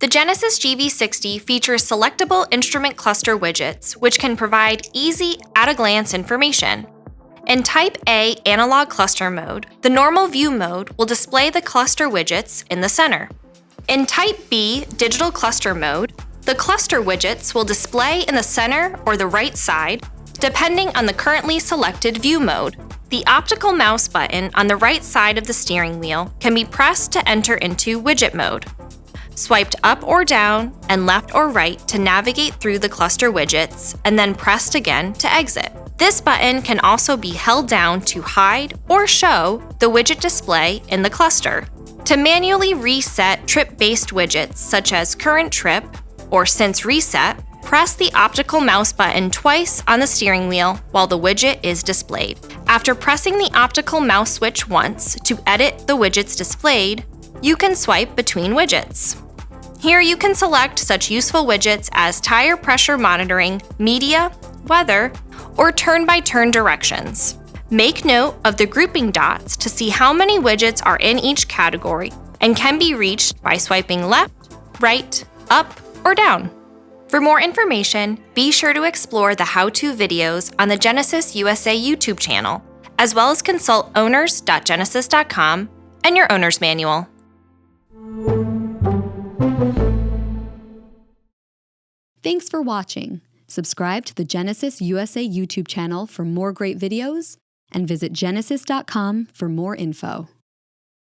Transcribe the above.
The Genesis GV60 features selectable instrument cluster widgets, which can provide easy, at-a-glance information. In Type A analog cluster mode, the normal view mode will display the cluster widgets in the center. In Type B digital cluster mode, the cluster widgets will display in the center or the right side, depending on the currently selected view mode. The optical mouse button on the right side of the steering wheel can be pressed to enter into widget mode. Swiped up or down and left or right to navigate through the cluster widgets, and then pressed again to exit. This button can also be held down to hide or show the widget display in the cluster. To manually reset trip-based widgets such as current trip or since reset, press the optical mouse button twice on the steering wheel while the widget is displayed. After pressing the optical mouse switch once to edit the widgets displayed, you can swipe between widgets. Here you can select such useful widgets as tire pressure monitoring, media, weather, or turn-by-turn directions. Make note of the grouping dots to see how many widgets are in each category and can be reached by swiping left, right, up, or down. For more information, be sure to explore the how-to videos on the Genesis USA YouTube channel, as well as consult owners.genesis.com and your owner's manual. Thanks for watching. Subscribe to the Genesis USA YouTube channel for more great videos and visit genesis.com for more info.